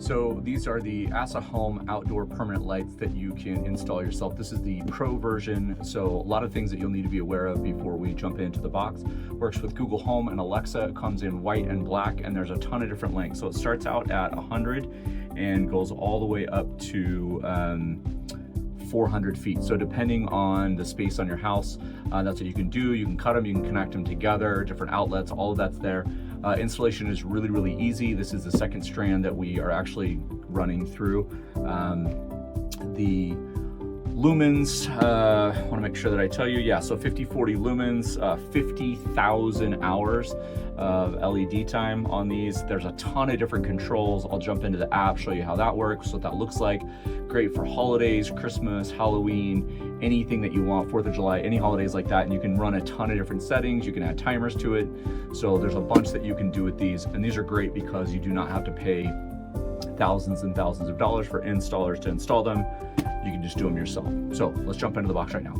So these are the ASAHOM outdoor permanent lights that you can install yourself. This is the Pro version, so a lot of things that you'll need to be aware of before we jump into the box. Works with Google Home and Alexa. It comes in white and black, and there's a ton of different lengths. So it starts out at 100 and goes all the way up to 400 feet. So depending on the space on your house, that's what you can do. You can cut them, you can connect them together, different outlets, all of that's there. Installation is really, really easy. This is the second strand that we are actually running through. The lumens, I want to make sure that I tell you, yeah, so 5040 lumens, 50,000 hours of LED time on these. There's a ton of different controls. I'll jump into the app, show you how that works, what that looks like. Great for holidays, Christmas, Halloween, anything that you want, 4th of July, any holidays like that. And you can run a ton of different settings. You can add timers to it. So there's a bunch that you can do with these. And these are great because you do not have to pay thousands and thousands of dollars for installers to install them. You can just do them yourself. So let's jump into the box right now.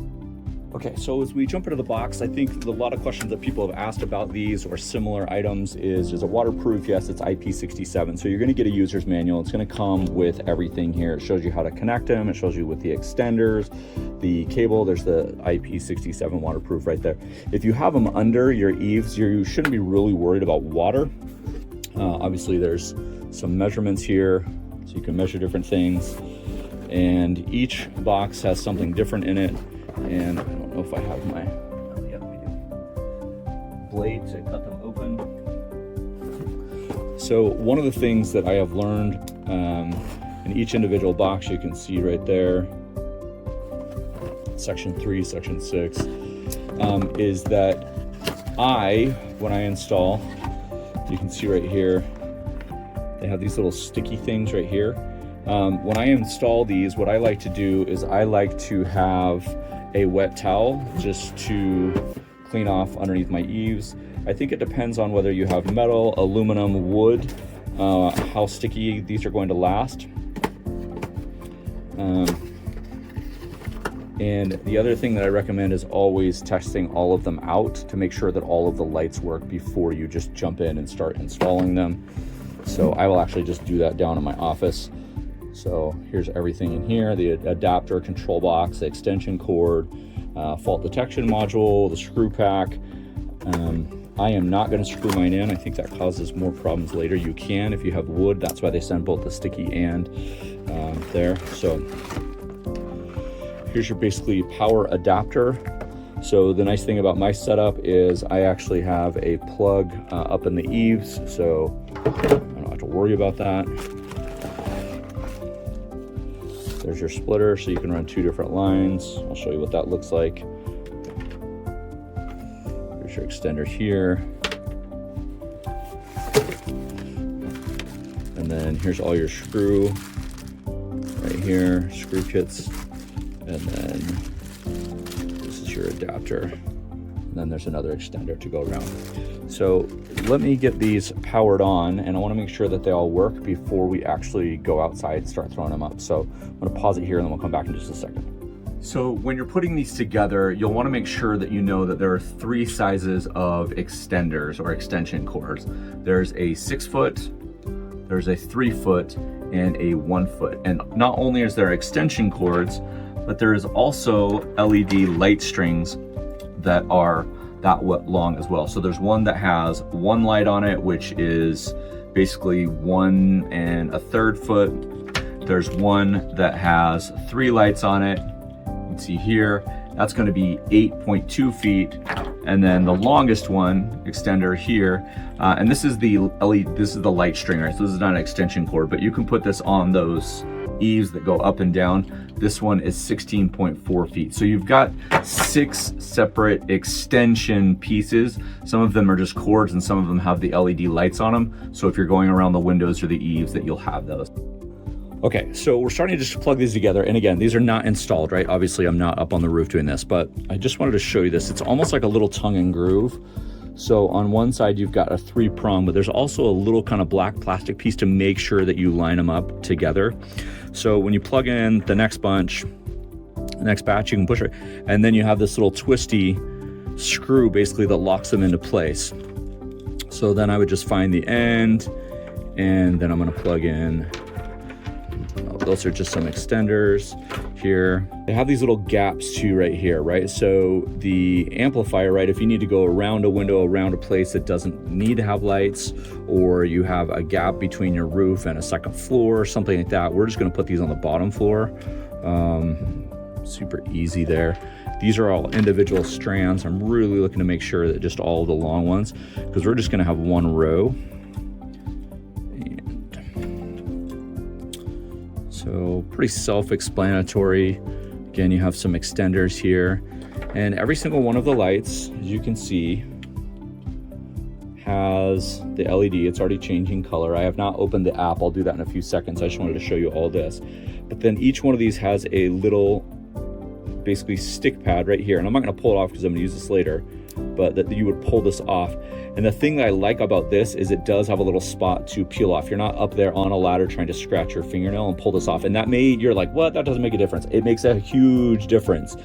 Okay, so as we jump into the box, I think a lot of questions that people have asked about these or similar items is it waterproof? Yes, it's IP67. So you're gonna get a user's manual. It's gonna come with everything here. It shows you how to connect them. It shows you with the extenders, the cable, there's the IP67 waterproof right there. If you have them under your eaves, you shouldn't be really worried about water. Obviously there's some measurements here, so you can measure different things. And each box has something different in it. And I don't know if I have my blade to cut them open. So one of the things that I have learned in each individual box, you can see right there, section 3, section 6, is that when I install, you can see right here, they have these little sticky things right here. When I install these, what I like to do is I like to have a wet towel just to clean off underneath my eaves. I think it depends on whether you have metal, aluminum, wood, how sticky these are going to last. And the other thing that I recommend is always testing all of them out to make sure that all of the lights work before you just jump in and start installing them. So I will actually just do that down in my office. So here's everything in here, the adapter, control box, the extension cord, fault detection module, the screw pack. I am not going to screw mine in. I think that causes more problems later. You can if you have wood. That's why they send both the sticky and there. So here's your basically power adapter. So the nice thing about my setup is I actually have a plug up in the eaves, so I don't have to worry about that. There's your splitter, so you can run 2 different lines. I'll show you what that looks like. Here's your extender here. And then here's all your screw right here, screw kits. And then this is your adapter. And then there's another extender to go around. So let me get these powered on, and I want to make sure that they all work before we actually go outside and start throwing them up. So I'm going to pause it here and then we'll come back in just a second. So when you're putting these together, you'll want to make sure that you know that there are 3 sizes of extenders or extension cords. There's a 6-foot, there's a 3-foot, and a 1-foot. And not only is there extension cords, but there is also LED light strings that are that long as well. So there's one that has 1 light on it, which is basically 1 1/3 foot. There's one that has 3 lights on it. You can see here, that's going to be 8.2 feet. And then the longest one, extender here, and this is the LED, this is the light string, right? So this is not an extension cord, but you can put this on those eaves that go up and down. This one is 16.4 feet. So you've got 6 separate extension pieces. Some of them are just cords and some of them have the LED lights on them. So if you're going around the windows or the eaves, that you'll have those. Okay, so we're starting to just plug these together. And again, these are not installed, right? Obviously I'm not up on the roof doing this, but I just wanted to show you this. It's almost like a little tongue and groove. So on one side you've got a 3-prong, but there's also a little kind of black plastic piece to make sure that you line them up together. So when you plug in the next batch, you can push it, and then you have this little twisty screw basically that locks them into place. So then I would just find the end, and then I'm going to plug in Those are just some extenders here. They have these little gaps too right here, right? So the amplifier, right, if you need to go around a window, around a place that doesn't need to have lights, or you have a gap between your roof and a second floor or something like that, we're just gonna put these on the bottom floor. Super easy there. These are all individual strands. I'm really looking to make sure that just all the long ones, because we're just gonna have one row. So pretty self-explanatory. Again, you have some extenders here, and every single one of the lights, as you can see, has the LED. It's already changing color. I have not opened the app. I'll do that in a few seconds. I just wanted to show you all this. But then each one of these has a little, basically stick pad right here. And I'm not gonna pull it off because I'm gonna use this later, but that you would pull this off. And the thing that I like about this is it does have a little spot to peel off. You're not up there on a ladder trying to scratch your fingernail and pull this off. And that you're like, what? That doesn't make a difference. It makes a huge difference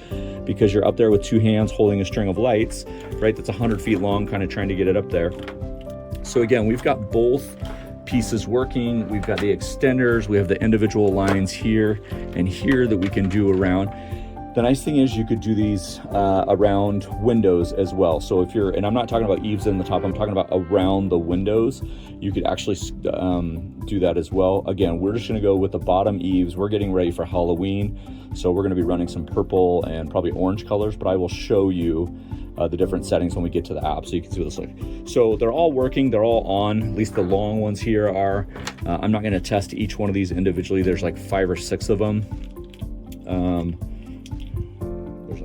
because you're up there with two hands holding a string of lights, right? That's 100 feet long, kind of trying to get it up there. So again, we've got both pieces working. We've got the extenders. We have the individual lines here and here that we can do around. The nice thing is you could do these around windows as well. So if you're, and I'm not talking about eaves in the top, I'm talking about around the windows. You could actually do that as well. Again, we're just gonna go with the bottom eaves. We're getting ready for Halloween. So we're gonna be running some purple and probably orange colors, but I will show you the different settings when we get to the app so you can see what this looks like. So they're all working, they're all on, at least the long ones here are. I'm not gonna test each one of these individually. There's like 5 or 6 of them.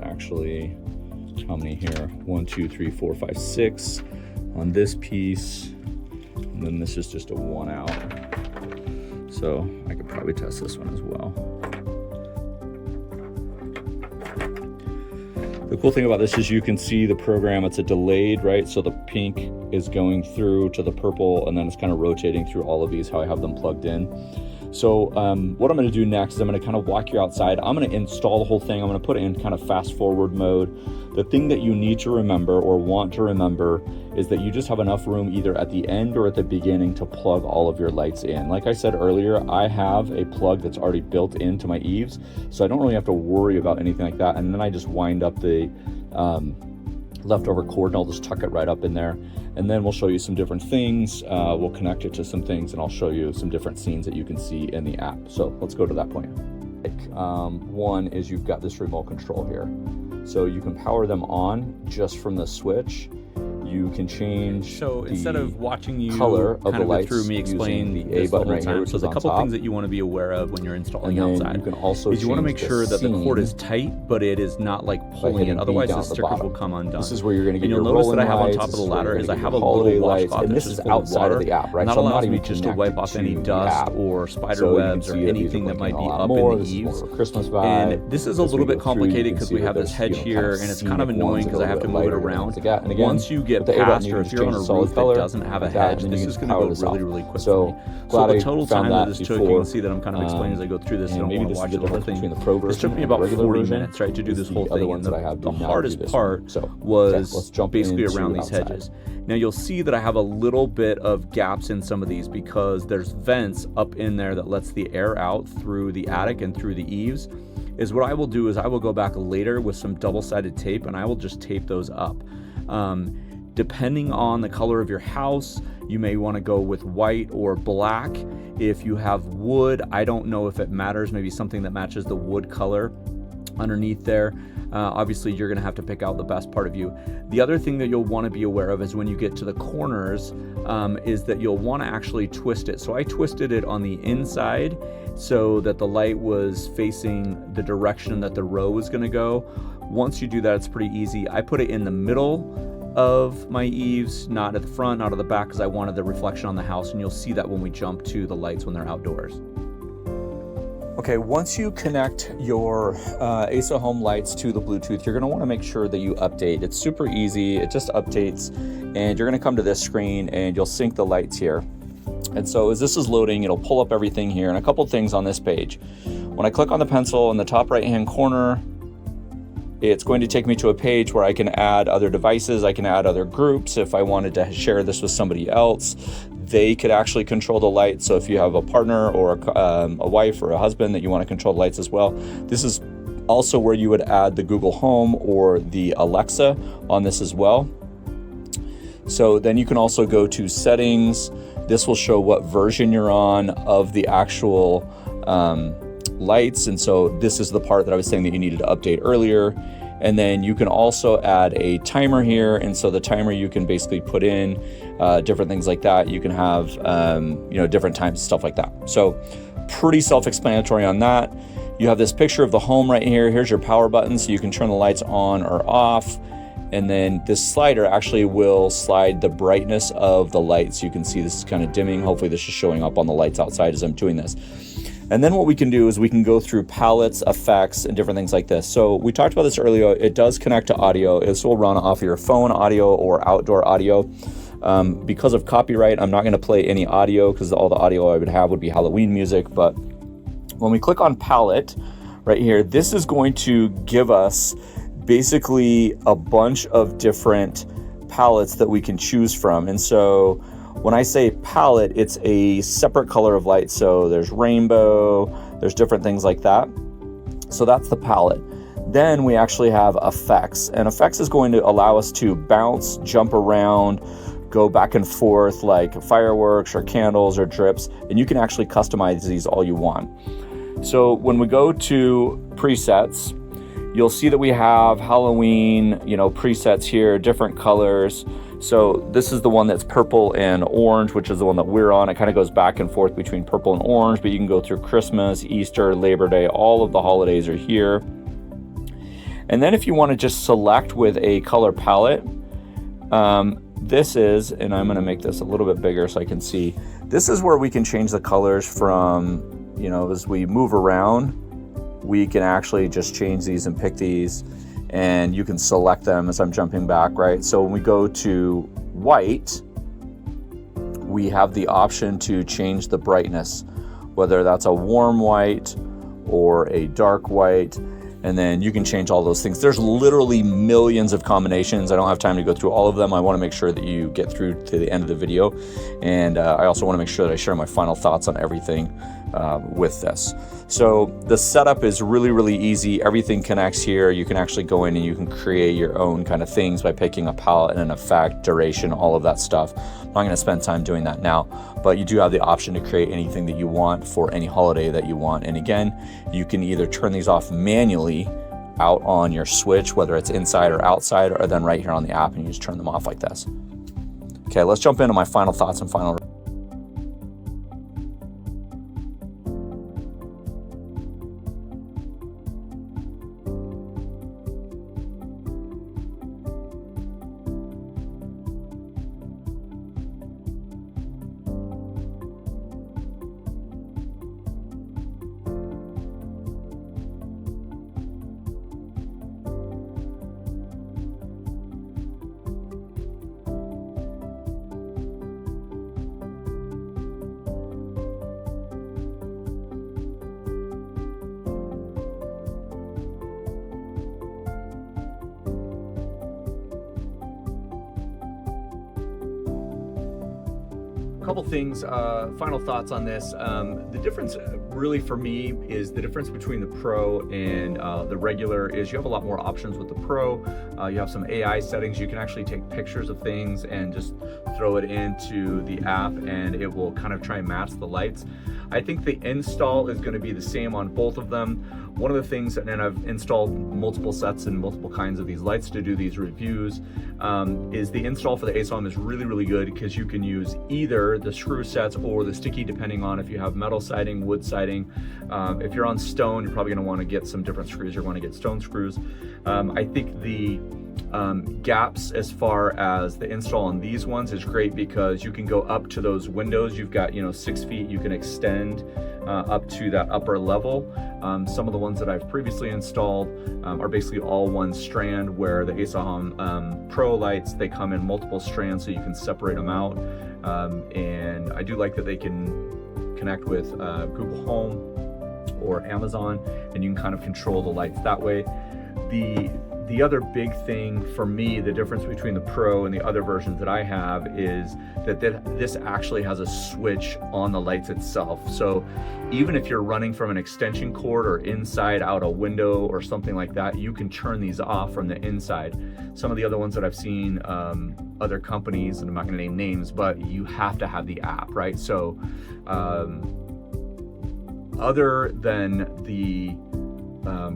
Actually, how many here? 1, 2, 3, 4, 5, 6 on this piece, and then this is just a 1 out. So I could probably test this one as well. The cool thing about this is you can see the program. It's a delayed, right? So the pink is going through to the purple, and then it's kind of rotating through all of these, how I have them plugged in. So what I'm going to do next is I'm going to kind of walk you outside. I'm going to install the whole thing. I'm going to put it in kind of fast forward mode. The thing that you need to remember or want to remember is that you just have enough room either at the end or at the beginning to plug all of your lights in. Like I said earlier, I have a plug that's already built into my eaves, so I don't really have to worry about anything like that. And then I just wind up the leftover cord and I'll just tuck it right up in there. And then we'll show you some different things. We'll connect it to some things and I'll show you some different scenes that you can see in the app. So let's go to that point. One is you've got this remote control here. So you can power them on just from the switch. You can change so instead of watching you color of the lights through me explain the A button right here, which so is the on couple top. things that you want to be aware of when you're installing And then outside you can also is you want to make change sure that the cord scene is tight, but it is not like pulling it. Otherwise, the stickers will come undone. This is where you're going to get and you'll your notice that I have on lights, top of the this is where ladder you're is gonna I get have a your little holiday washcloth and that's this just is full of outside water. of the app, right? And that So I'm allows not me even just to wipe off any connected to the dust app. or spider So you can webs or see that these anything are that might blinking be a lot up more. in the This is more eaves. of a Christmas vibe. And this is a As we little go bit through, you complicated can because see we that have this there's, hedge kind here of and it's kind of scenic annoying ones that because are I a have to bit move it lighter than around. ones again. And again, Once you get with the A button, past you or can if just you're on change a the solid roof that color doesn't have a like that, hedge, and then this you is can going power to this go really, off. really quick. So So glad the I total found time that that this took, you before. can see that I'm kind of explaining as I go through this, so I And don't maybe want this to is watch the the whole difference thing. between the Pro This version took me and the about regular 40 version. minutes, right, to do this whole The other thing. ones And that I have the do not do hardest this part one. So, okay, was let's jump basically into around these outside. hedges. Now you'll see that I have a little bit of gaps in some of these because there's vents up in there that lets the air out through the attic and through the eaves. Is what I will do is I will go back later with some double-sided tape and I will just tape those up. Depending on the color of your house, you may want to go with white or black. If you have wood, I don't know if it matters, maybe something that matches the wood color underneath there. Obviously, you're going to have to pick out the best part of you. The other thing that you'll want to be aware of is when you get to the corners, is that you'll want to actually twist it. So I twisted it on the inside so that the light was facing the direction that the row was going to go. Once you do that, it's pretty easy. I put it in the middle of my eaves, not at the front, not at the back, because I wanted the reflection on the house, and you'll see that when we jump to the lights when they're outdoors. Okay, once you connect your ASAHOM lights to the Bluetooth, you're going to want to make sure that you update. It's super easy. It just updates, and you're going to come to this screen, and you'll sync the lights here. And so as this is loading, it'll pull up everything here, and a couple things on this page. When I click on the pencil in the top right-hand corner, it's going to take me to a page where I can add other devices. I can add other groups if I wanted to share this with somebody else. they could actually control the light. So if you have a partner or a wife or a husband that you want to control the lights as well, this is also where you would add the Google Home or the Alexa on this as well. So then you can also go to settings. This will show what version you're on of the actual lights. And so this is the part that I was saying that you needed to update earlier. And then you can also add a timer here. And so the timer, you can basically put in different things like that. You can have, different times, stuff like that. So pretty self-explanatory on that. You have this picture of the home right here. Here's your power button, so you can turn the lights on or off. And then this slider actually will slide the brightness of the lights. You can see this is kind of dimming. Hopefully this is showing up on the lights outside as I'm doing this. And then what we can do is we can go through palettes, effects, and different things like this. So we talked about this earlier. It does connect to audio. This will run off of your phone audio or outdoor audio. Because of copyright, I'm not going to play any audio because all the audio I would have would be Halloween music. But when we click on palette right here, this is going to give us basically a bunch of different palettes that we can choose from. And so when I say palette, it's a separate color of light. So there's rainbow, there's different things like that. So that's the palette. Then we actually have effects, and effects is going to allow us to bounce, jump around, go back and forth like fireworks or candles or drips, and you can actually customize these all you want. So when we go to presets, you'll see that we have Halloween, presets here, different colors. So this is the one that's purple and orange, which is the one that we're on. It kind of goes back and forth between purple and orange, but you can go through Christmas, Easter, Labor Day, all of the holidays are here. And then if you want to just select with a color palette, this is, and I'm going to make this a little bit bigger so I can see, this is where we can change the colors from, as we move around, we can actually just change these and pick these, and you can select them as I'm jumping back, right? So when we go to white, we have the option to change the brightness, whether that's a warm white or a dark white, and then you can change all those things. There's literally millions of combinations. I don't have time to go through all of them. I want to make sure that you get through to the end of the video, and I also want to make sure that I share my final thoughts on everything with this. So the setup is really, really easy. Everything connects here. You can actually go in and you can create your own kind of things by picking a palette and an effect, duration, all of that stuff. I'm not going to spend time doing that now, but you do have the option to create anything that you want for any holiday that you want. And again, you can either turn these off manually out on your switch, whether it's inside or outside, or then right here on the app, and you just turn them off like this. Okay, let's jump into my final thoughts and final. Couple things, final thoughts on this. The difference really for me is the difference between the Pro and the regular is you have a lot more options with the Pro. You have some AI settings. You can actually take pictures of things and just throw it into the app, and it will kind of try and match the lights. I think the install is going to be the same on both of them. One of the things, and I've installed multiple sets and multiple kinds of these lights to do these reviews, is the install for the ASAHOM is really, really good because you can use either the screw sets or the sticky, depending on if you have metal siding, wood siding. If you're on stone, you're probably going to want to get some different screws. You're going to get stone screws. I think the gaps as far as the install on these ones is great because you can go up to those windows. You've got 6 feet. You can extend up to that upper level. Some of the ones that I've previously installed are basically all one strand, where the ASAHOM Pro lights, they come in multiple strands so you can separate them out. And I do like that they can connect with Google Home or Amazon, and you can kind of control the lights that way. The The other big thing for me, the difference between the Pro and the other versions that I have, is that this actually has a switch on the lights itself. So even if you're running from an extension cord or inside out a window or something like that, you can turn these off from the inside. Some of the other ones that I've seen, other companies, and I'm not going to name names, but you have to have the app, right? So other than the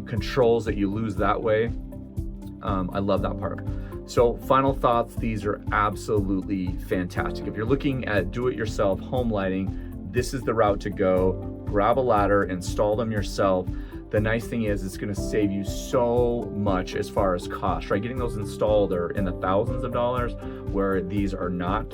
controls that you lose that way, I love that part. So final thoughts, these are absolutely fantastic. If you're looking at do-it-yourself home lighting, this is the route to go. Grab a ladder, install them yourself. The nice thing is it's going to save you so much as far as cost, right? Getting those installed are in the thousands of dollars, where these are not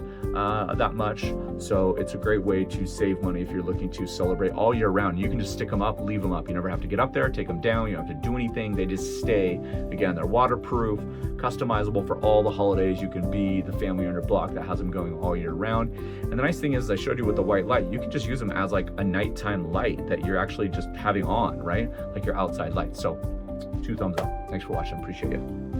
that much. So it's a great way to save money if you're looking to celebrate all year round. You can just stick them up, leave them up. You never have to get up there, take them down. You don't have to do anything. They just stay. Again, they're waterproof, customizable for all the holidays. You can be the family on your block that has them going all year round. And the nice thing is, I showed you with the white light, you can just use them as like a nighttime light that you're actually just having on, right? Like your outside light. So 2 thumbs up. Thanks for watching. Appreciate you.